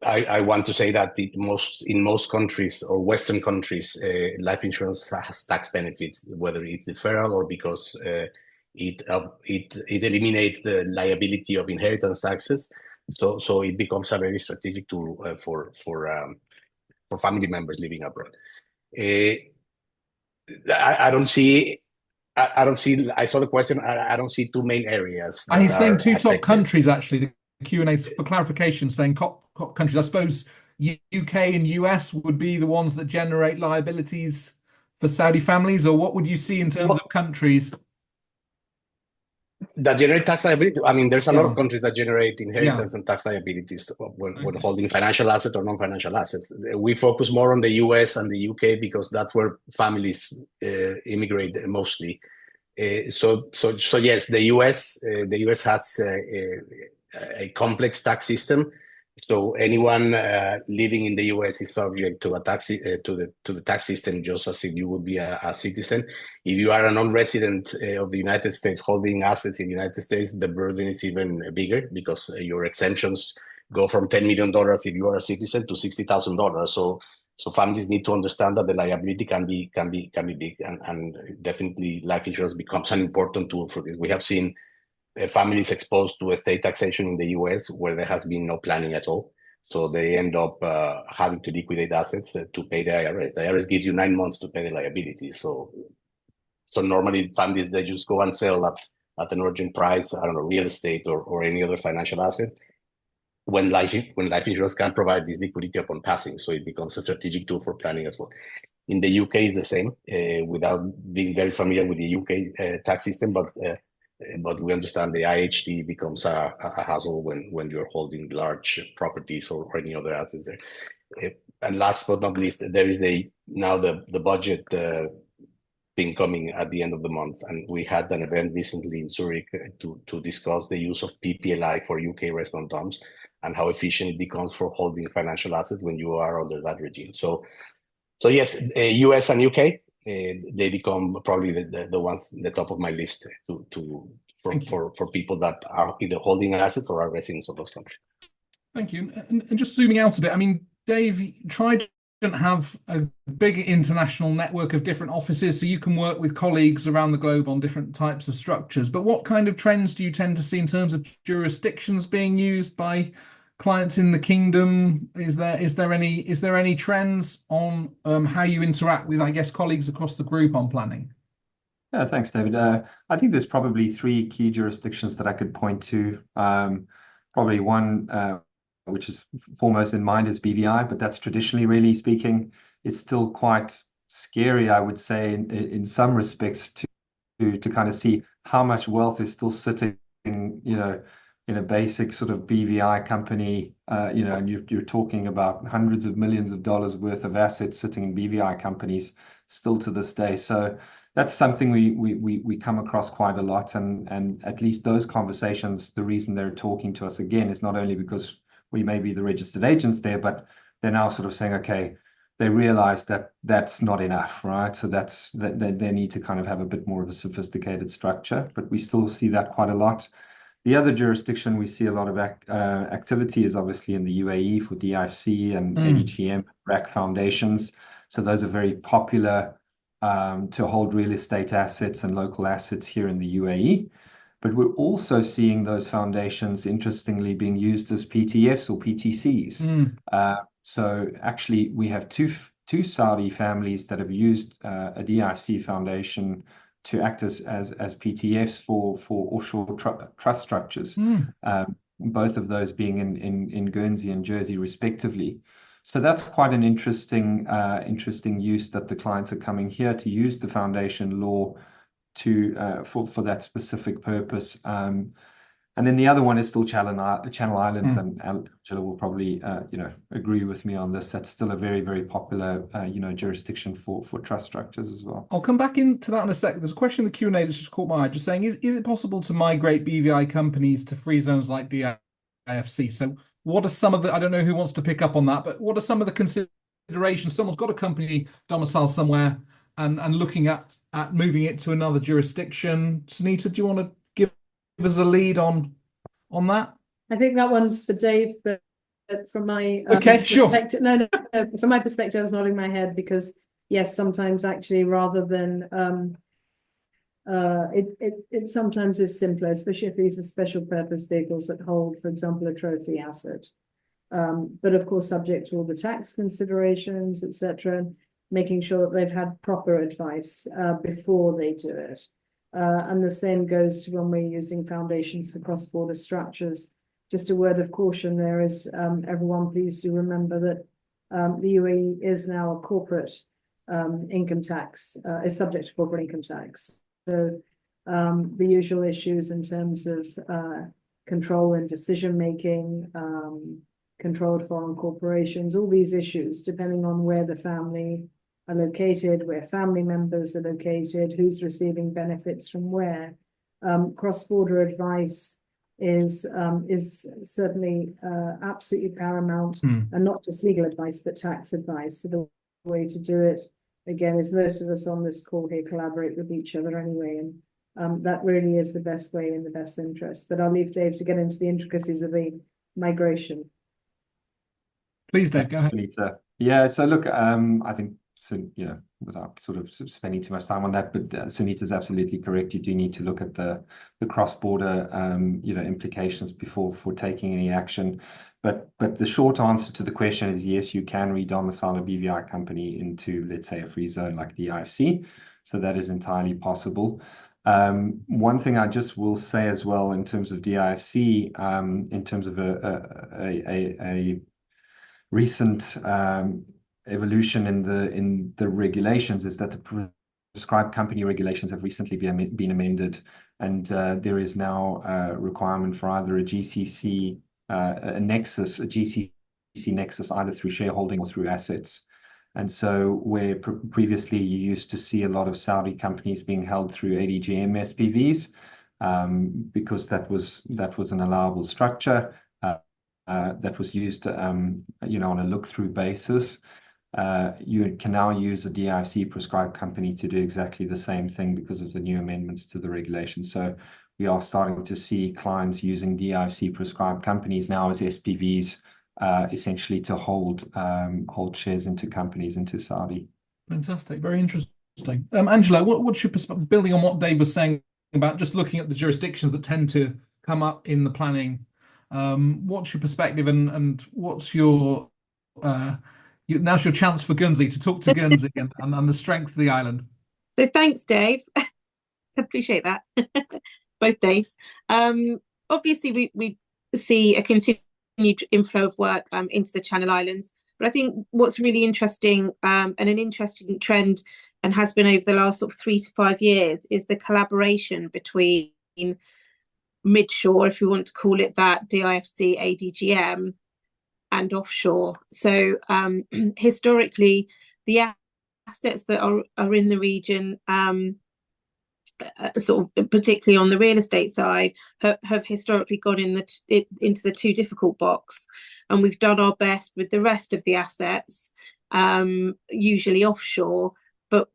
I want to say that in most countries or Western countries, life insurance has tax benefits, whether it's deferral or because it eliminates the liability of inheritance taxes. So it becomes a very strategic tool for family members living abroad. I don't see. I saw the question. I don't see two main areas. And he's saying two affected. top countries, actually. The Q&A for clarification, saying top countries. I suppose UK and US would be the ones that generate liabilities for Saudi families, or what would you see in terms of countries that generate tax liability? I mean, there's a lot of countries that generate inheritance Yeah. and tax liabilities when Okay. holding financial assets or non-financial assets. We focus more on the US and the UK because that's where families immigrate mostly. So yes, the US has a complex tax system. So anyone living in the US is subject to a tax to the tax system, just as if you would be a citizen. If you are a non-resident of the United States holding assets in the United States, the burden is even bigger because your exemptions go from $10 million if you are a citizen to $60,000. So families need to understand that the liability can be big, and definitely life insurance becomes an important tool for this. We have seen families exposed to estate taxation in the US where there has been no planning at all. So they end up having to liquidate assets to pay the IRS. The IRS gives you 9 months to pay the liability. So normally families, they just go and sell at an urgent price, I don't know, real estate or any other financial asset, when life insurance can provide this liquidity upon passing. So it becomes a strategic tool for planning as well. In the UK is the same, without being very familiar with the UK tax system, but we understand the IHT becomes a hassle when you're holding large properties or any other assets there. And last but not least, there is now the budget thing coming at the end of the month, and we had an event recently in Zurich to discuss the use of PPLI for UK resident doms and how efficient it becomes for holding financial assets when you are under that regime. So yes, US and UK, they become probably the ones at the top of my list for people that are either holding an asset or are residents of those countries. Thank you. And just zooming out a bit, I mean, Dave, Trident have a big international network of different offices, so you can work with colleagues around the globe on different types of structures. But what kind of trends do you tend to see in terms of jurisdictions being used by clients in the kingdom? Is there any trends on how you interact with, I guess, colleagues across the group on planning? Yeah, thanks, David. I think there's probably 3 key jurisdictions that I could point to. Probably one which is foremost in mind is BVI, but that's traditionally, really speaking, it's still quite scary, I would say, in some respects, to kind of see how much wealth is still sitting, in a basic sort of BVI company, and you're talking about hundreds of millions of dollars worth of assets sitting in BVI companies still to this day. So that's something we come across quite a lot, and at least those conversations, the reason they're talking to us again is not only because we may be the registered agents there, but they're now sort of saying, okay, they realize that that's not enough, right? So they need to kind of have a bit more of a sophisticated structure, but we still see that quite a lot. The other jurisdiction we see a lot of activity is obviously in the UAE for DIFC and ADGM, RAC foundations. So those are very popular to hold real estate assets and local assets here in the UAE. But we're also seeing those foundations, interestingly, being used as PTFs or PTCs. So actually, we have two Saudi families that have used a DIFC foundation to act as PTFs for offshore trust structures. Both of those being in Guernsey and Jersey, respectively. So that's quite an interesting use that the clients are coming here to use the foundation law for that specific purpose. And then the other one is still Channel Islands, and Angela will probably agree with me on this. That's still a very, very popular jurisdiction for trust structures as well. I'll come back into that in a second. There's a question in the Q&A that's just caught my eye, just saying, is it possible to migrate BVI companies to free zones like DIFC? So what are some of the, I don't know who wants to pick up on that, but what are some of the considerations? Someone's got a company domiciled somewhere and looking at moving it to another jurisdiction. Sunita, do you want to give us a lead on that? I think that one's for Dave, but from my Okay, sure. perspective, no, from my perspective, I was nodding my head because yes, sometimes actually rather than it sometimes is simpler, especially if these are special purpose vehicles that hold, for example, a trophy asset. But of course, subject to all the tax considerations, etc., making sure that they've had proper advice before they do it. And the same goes to when we're using foundations for cross-border structures. Just a word of caution there is, everyone please do remember that the UAE is now a corporate income tax, is subject to corporate income tax. So the usual issues in terms of control and decision-making, controlled foreign corporations, all these issues, depending on where the family are located, where family members are located, who's receiving benefits from where. Cross-border advice is certainly absolutely paramount, and not just legal advice, but tax advice. So the way to do it, again, is most of us on this call here collaborate with each other anyway, and that really is the best way in the best interest. But I'll leave Dave to get into the intricacies of the migration. Please, Dave, go ahead. Sunita. Yeah, so look, I think, so, you know, without sort of spending too much time on that, but Sunita's absolutely correct. You do need to look at the cross-border, you know, implications before taking any action. But the short answer to the question is yes, you can re-domicile a BVI company into, let's say, a free zone like the IFC. So that is entirely possible. One thing I just will say as well in terms of DIFC, in terms of a recent evolution in the regulations, is that the prescribed company regulations have recently been amended, and there is now a requirement for either a GCC nexus, either through shareholding or through assets. And so where previously you used to see a lot of Saudi companies being held through ADGM SPVs, because that was an allowable structure that was used, you know, on a look-through basis. You can now use a DIFC prescribed company to do exactly the same thing because of the new amendments to the regulation. So we are starting to see clients using DIFC prescribed companies now as SPVs, essentially to hold shares into companies into Saudi. Fantastic, very interesting. Angela, what's your perspective, building on what Dave was saying about just looking at the jurisdictions that tend to come up in the planning? What's your perspective, and what's your now's your chance for Guernsey to talk to Guernsey and the strength of the island. So thanks, Dave. Appreciate that. Both Daves. Obviously, we see a continued inflow of work into the Channel Islands, but I think what's really interesting and an interesting trend, and has been over the last sort of 3 to 5 years, is the collaboration between midshore, if you want to call it that, DIFC, ADGM, and offshore. So historically, the assets that are in the region, sort of particularly on the real estate side, have historically gone into the too difficult box, and we've done our best with the rest of the assets, usually offshore. But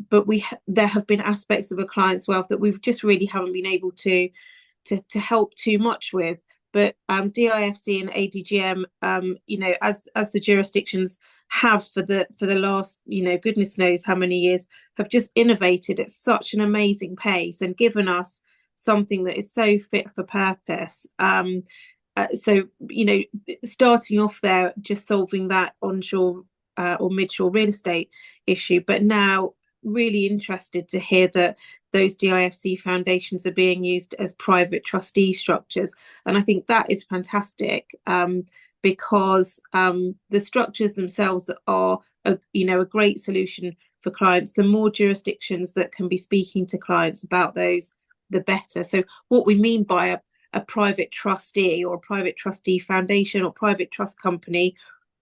there have been aspects of a client's wealth that we've just really haven't been able to help too much with. But DIFC and ADGM, you know, as the jurisdictions have for the last, you know, goodness knows how many years, have just innovated at such an amazing pace and given us something that is so fit for purpose. So, you know, starting off there, just solving that onshore or midshore real estate issue, but now really interested to hear that those DIFC foundations are being used as private trustee structures. And I think that is fantastic, because the structures themselves are a great solution for clients. The more jurisdictions that can be speaking to clients about those, the better. So what we mean by a private trustee or a private trustee foundation or private trust company,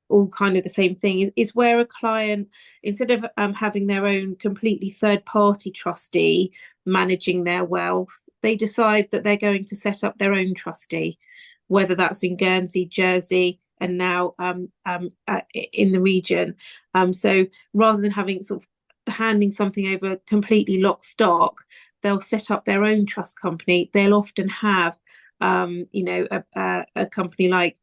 all kind of the same thing, is where a client, instead of having their own completely third-party trustee managing their wealth, they decide that they're going to set up their own trustee, whether that's in Guernsey, Jersey, and now in the region. So rather than having sort of handing something over completely lock stock, they'll set up their own trust company. They'll often have, a company like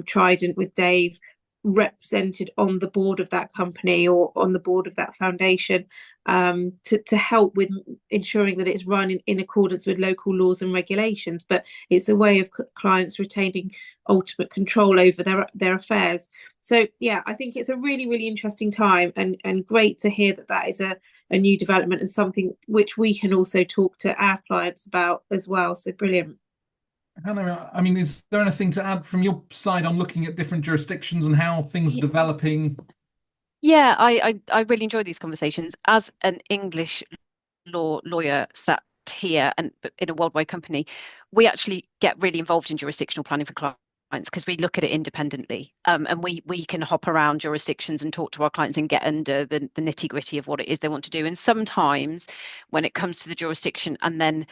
Trident with Dave represented on the board of that company or on the board of that foundation, to help with ensuring that it's run in accordance with local laws and regulations. But it's a way of clients retaining ultimate control over their affairs. So yeah, I think it's a really, really interesting time, and great to hear that is a new development and something which we can also talk to our clients about as well. So brilliant. Hannah, I mean, is there anything to add from your side on looking at different jurisdictions and how things are developing? Yeah, I really enjoy these conversations. As an English lawyer sat here and in a worldwide company, we actually get really involved in jurisdictional planning for clients because we look at it independently, and we can hop around jurisdictions and talk to our clients and get under the nitty gritty of what it is they want to do. And sometimes when it comes to the jurisdiction, and then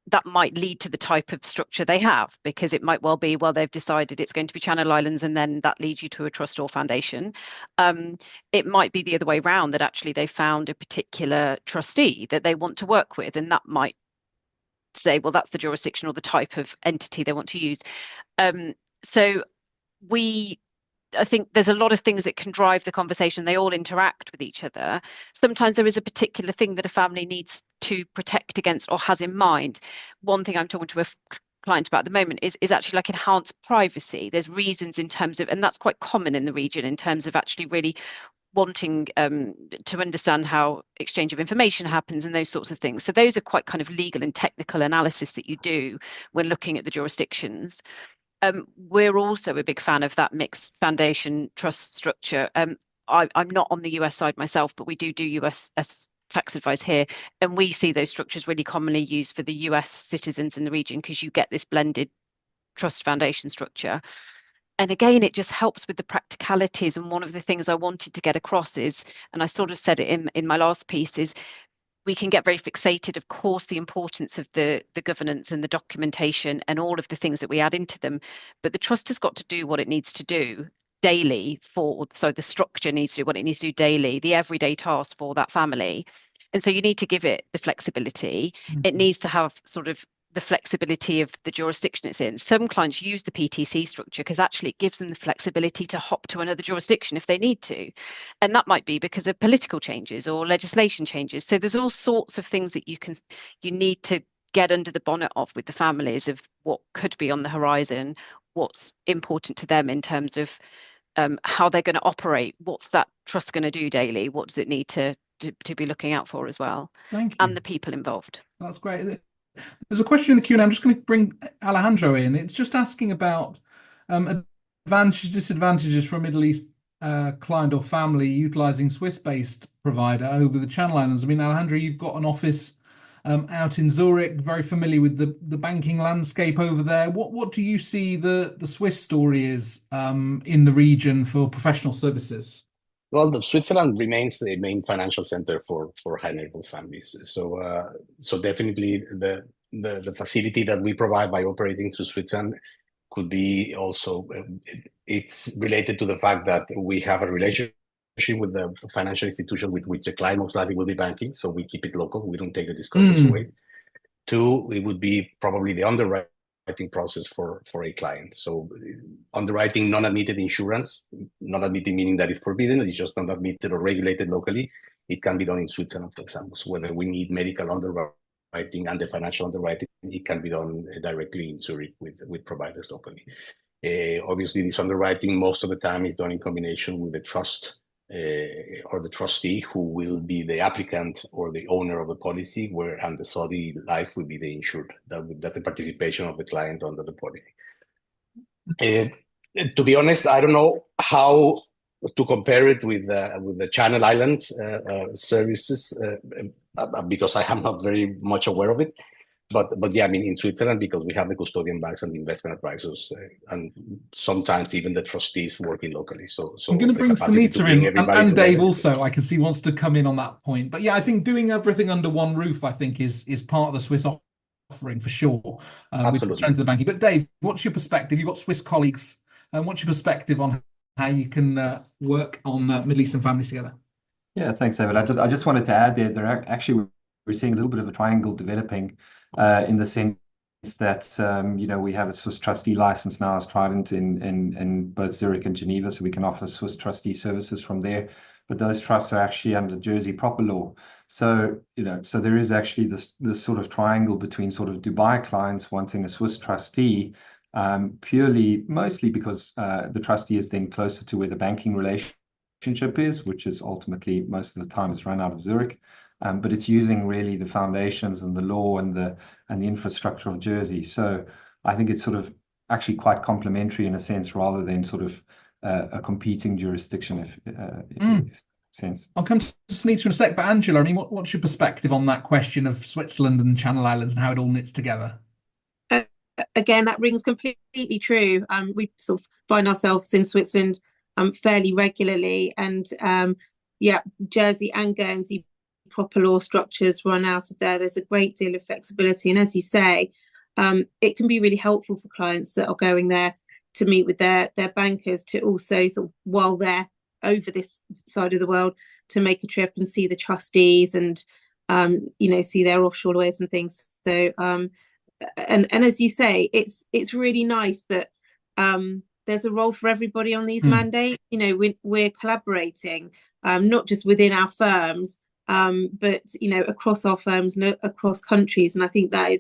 that might lead to the type of structure they have, because it might well be, well, they've decided it's going to be Channel Islands, and then that leads you to a trust or foundation. It might be the other way around, that actually they found a particular trustee that they want to work with, and that might say, well, that's the jurisdiction or the type of entity they want to use. So I think there's a lot of things that can drive the conversation. They all interact with each other. Sometimes there is a particular thing that a family needs to protect against or has in mind. One thing I'm talking to a client about at the moment is actually like enhanced privacy. There's reasons in terms of, and that's quite common in the region, in terms of actually really wanting to understand how exchange of information happens and those sorts of things. So those are quite kind of legal and technical analysis that you do when looking at the jurisdictions. We're also a big fan of that mixed foundation trust structure. I'm not on the US side myself, but we do US tax advice here, and we see those structures really commonly used for the US citizens in the region, because you get this blended trust foundation structure. And again, it just helps with the practicalities. And one of the things I wanted to get across is, and I sort of said it in my last piece, is we can get very fixated, of course, the importance of the governance and the documentation and all of the things that we add into them. But the trust has got to do what it needs to do daily so the structure needs to do what it needs to do daily, the everyday task for that family. And so you need to give it the flexibility. Mm-hmm. It needs to have sort of the flexibility of the jurisdiction it's in. Some clients use the PTC structure because actually it gives them the flexibility to hop to another jurisdiction if they need to. And that might be because of political changes or legislation changes. So there's all sorts of things that you need to get under the bonnet of with the families, of what could be on the horizon, what's important to them in terms of how they're going to operate, what's that trust going to do daily, what does it need to be looking out for as well. Thank you. And the people involved. That's great. There's a question in the Q&A. I'm just going to bring Alejandro in. It's just asking about advantages, disadvantages for a Middle East client or family utilising Swiss-based provider over the Channel Islands. I mean, Alejandro, you've got an office out in Zurich, very familiar with the banking landscape over there. What do you see the Swiss story is in the region for professional services? Well, Switzerland remains the main financial center for high net worth families. So definitely the facility that we provide by operating through Switzerland could be also, it's related to the fact that we have a relationship with the financial institution with which the client most likely will be banking. So we keep it local. We don't take the discussions away. Two, it would be probably the underwriting process for a client. So underwriting non-admitted insurance, non-admitted meaning that it's forbidden, it's just not admitted or regulated locally. It can be done in Switzerland, for example. So whether we need medical underwriting and the financial underwriting, it can be done directly in Zurich with providers locally. Obviously, this underwriting most of the time is done in combination with the trust or the trustee, who will be the applicant or the owner of the policy, and the Saudi life will be the insured. That's the participation of the client under the policy. To be honest, I don't know how to compare it with the Channel Islands services because I am not very much aware of it. But yeah, I mean, in Switzerland, because we have the custodian banks and the investment advisors, and sometimes even the trustees working locally. So I'm going to bring Sunita in, and Dave also, I can see, wants to come in on that point. But yeah, I think doing everything under one roof, I think, is part of the Swiss offering for sure, with the strength of the banking. But Dave, what's your perspective? You've got Swiss colleagues, and what's your perspective on how you can work on Middle Eastern families together? Yeah, thanks, David. I just wanted to add there actually we're seeing a little bit of a triangle developing in the sense that we have a Swiss trustee license now as Trident in both Zurich and Geneva, so we can offer Swiss trustee services from there. But those trusts are actually under Jersey proper law. So so there is actually this sort of triangle between sort of Dubai clients wanting a Swiss trustee, mostly because the trustee is then closer to where the banking relationship is, which is ultimately most of the time is run out of Zurich. But it's using really the foundations and the law and the infrastructure of Jersey. So I think it's sort of actually quite complementary in a sense, rather than sort of a competing jurisdiction, if that makes sense. I'll come to Sunita in a sec, but Angela, I mean, what's your perspective on that question of Switzerland and Channel Islands and how it all knits together? Again, that rings completely true. We sort of find ourselves in Switzerland fairly regularly, and Jersey and Guernsey proper law structures run out of there. There's a great deal of flexibility, and as you say, it can be really helpful for clients that are going there to meet with their bankers, to also sort of, while they're over this side of the world, to make a trip and see the trustees and see their offshore lawyers and things. So and as you say, it's really nice that there's a role for everybody on these mandates. We're collaborating, not just within our firms, but across our firms and across countries. And I think that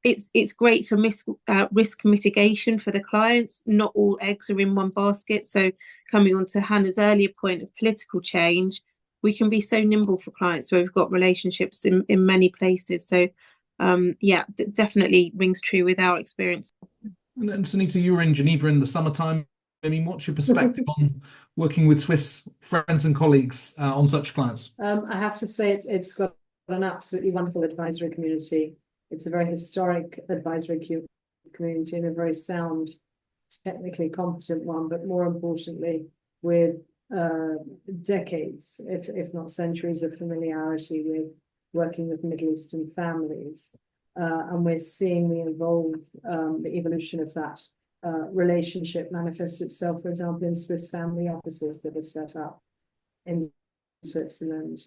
it's great for risk mitigation for the clients. Not all eggs are in one basket. So coming on to Hannah's earlier point of political change, we can be so nimble for clients where we've got relationships in many places. So definitely rings true with our experience. And Sunita, you were in Geneva in the summertime. I mean, what's your perspective on working with Swiss friends and colleagues on such clients? I have to say it's got an absolutely wonderful advisory community. It's a very historic advisory community and a very sound, technically competent one, but more importantly, with decades, if not centuries, of familiarity with working with Middle Eastern families. And we're seeing the evolution of that relationship manifest itself, for example, in Swiss family offices that are set up in Switzerland.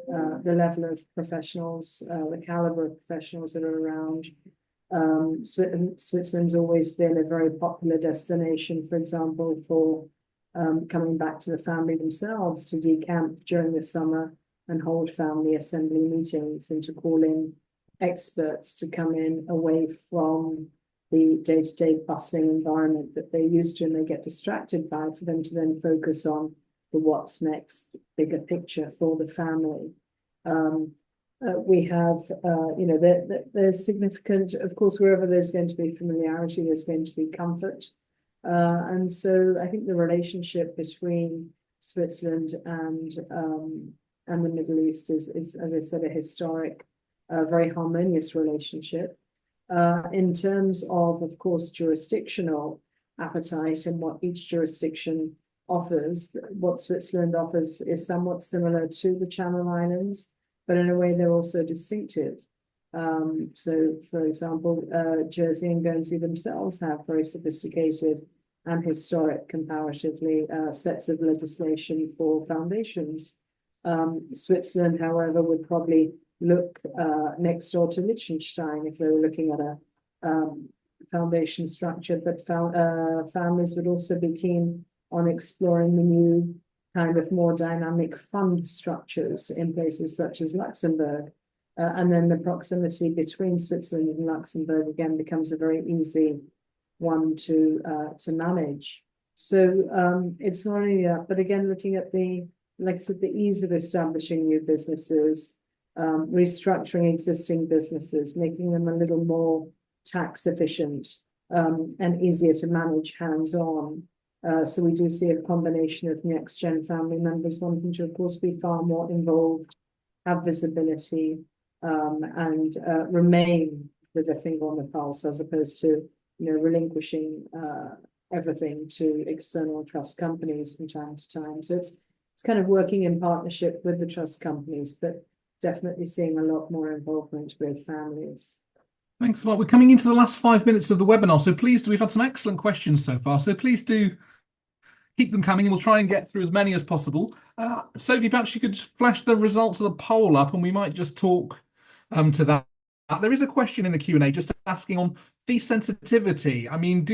The level of professionals, the caliber of professionals that are around. Switzerland's always been a very popular destination, for example, for coming back to the family themselves to decamp during the summer and hold family assembly meetings, and to call in experts to come in away from the day-to-day bustling environment that they're used to and they get distracted by, for them to then focus on the what's next, bigger picture for the family. We have, there's significant, of course, wherever there's going to be familiarity, there's going to be comfort. And so I think the relationship between Switzerland and the Middle East is, as I said, a historic, very harmonious relationship. In terms of course, jurisdictional appetite and what each jurisdiction offers, what Switzerland offers is somewhat similar to the Channel Islands, but in a way they're also distinctive. So, for example, Jersey and Guernsey themselves have very sophisticated and historic, comparatively, sets of legislation for foundations. Switzerland, however, would probably look next door to Liechtenstein if they were looking at a foundation structure, but families would also be keen on exploring the new kind of more dynamic fund structures in places such as Luxembourg. And then the proximity between Switzerland and Luxembourg again becomes a very easy one to manage. So it's not only that, but again, looking at like I said, the ease of establishing new businesses, restructuring existing businesses, making them a little more tax efficient and easier to manage hands-on. So we do see a combination of next-gen family members wanting to, of course, be far more involved, have visibility, and remain with their finger on the pulse, as opposed to relinquishing everything to external trust companies from time to time. So it's kind of working in partnership with the trust companies, but definitely seeing a lot more involvement with families. Thanks a lot. We're coming into the last 5 minutes of the webinar, so please do. We've had some excellent questions so far, so please do keep them coming, and we'll try and get through as many as possible. Sophie, perhaps you could flash the results of the poll up, and we might just talk to that There is a question in the Q&A just asking on fee sensitivity. I mean,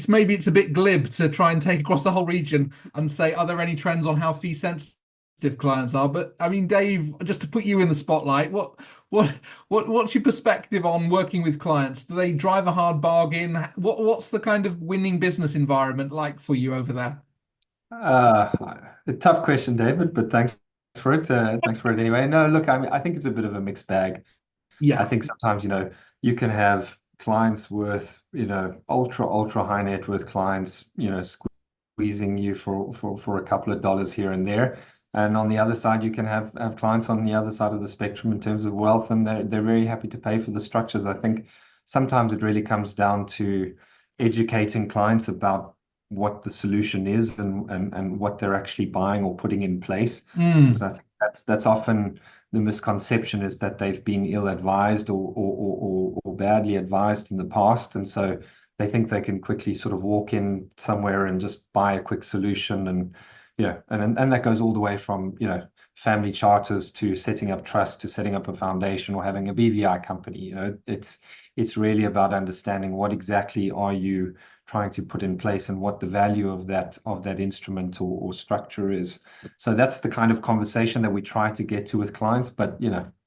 maybe it's a bit glib to try and take across the whole region and say, are there any trends on how fee sensitive clients are? But I mean, Dave, just to put you in the spotlight, what's your perspective on working with clients? Do they drive a hard bargain? What's the kind of winning business environment like for you over there? A tough question, David, but thanks for it. Thanks for it anyway. No, look, I mean, I think it's a bit of a mixed bag. Yeah. I think sometimes, you can have clients with, ultra high net worth clients, squeezing you for a couple of dollars here and there. And on the other side, you can have clients on the other side of the spectrum in terms of wealth, and they're very happy to pay for the structures. I think sometimes it really comes down to educating clients about what the solution is and what they're actually buying or putting in place. Because I think that's often the misconception, is that they've been ill-advised or badly advised in the past. And so they think they can quickly sort of walk in somewhere and just buy a quick solution. And, and that goes all the way from, family charters to setting up trust, to setting up a foundation or having a BVI company. It's really about understanding what exactly are you trying to put in place and what the value of that instrument or structure is. So that's the kind of conversation that we try to get to with clients. But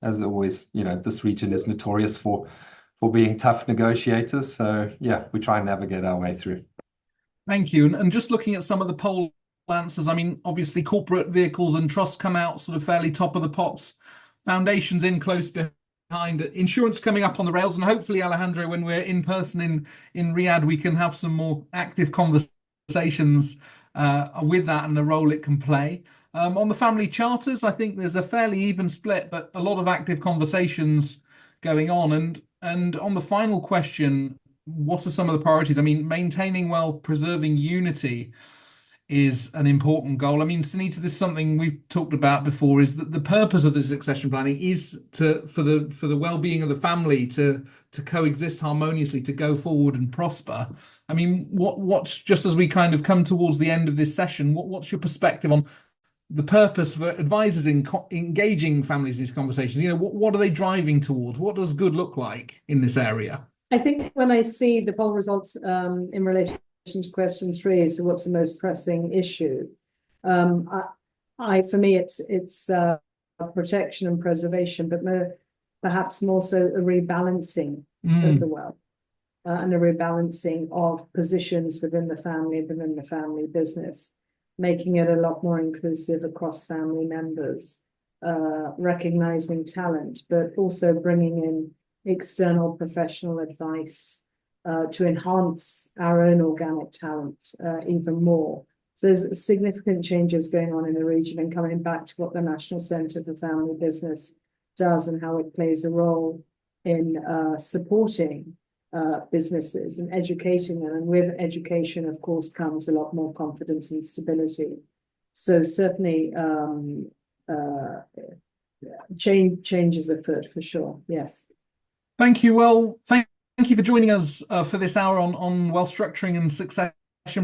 as always, this region is notorious for being tough negotiators. So yeah, we try and navigate our way through. Thank you. And just looking at some of the poll answers, I mean, obviously corporate vehicles and trusts come out sort of fairly top of the pops. Foundations in close behind, insurance coming up on the rails, and hopefully, Alejandro, when we're in person in Riyadh, we can have some more active conversations with that and the role it can play. On the family charters, I think there's a fairly even split, but a lot of active conversations going on. And on the final question, what are some of the priorities? I mean, maintaining wealth, preserving unity is an important goal. I mean, Sunita, this is something we've talked about before, is that the purpose of the succession planning is for the well-being of the family to coexist harmoniously, to go forward and prosper. I mean, what's just as we kind of come towards the end of this session, what's your perspective on the purpose for advisors in engaging families in these conversations? What are they driving towards? What does good look like in this area? I think when I see the poll results in relation to question 3, so what's the most pressing issue? For me, it's protection and preservation, but perhaps more so a rebalancing of the wealth and a rebalancing of positions within the family business, making it a lot more inclusive across family members, recognizing talent, but also bringing in external professional advice to enhance our own organic talent even more. So there's significant changes going on in the region, and coming back to what the National Centre for Family Business does and how it plays a role in supporting businesses and educating them. And with education, of course, comes a lot more confidence and stability. So certainly change is afoot for sure. Yes. Thank you. Well, thank you for joining us for this hour on wealth structuring and succession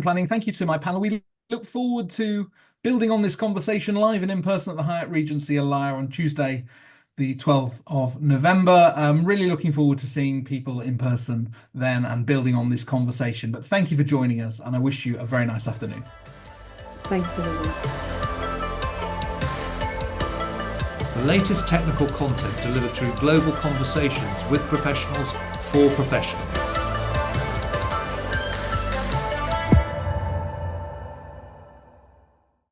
planning. Thank you to my panel. We look forward to building on this conversation live and in person at the Hyatt Regency Al Layer on Tuesday, the 12th of November. I'm really looking forward to seeing people in person then and building on this conversation. But thank you for joining us, and I wish you a very nice afternoon. Thanks, everyone. The latest technical content delivered through global conversations with professionals for professionals.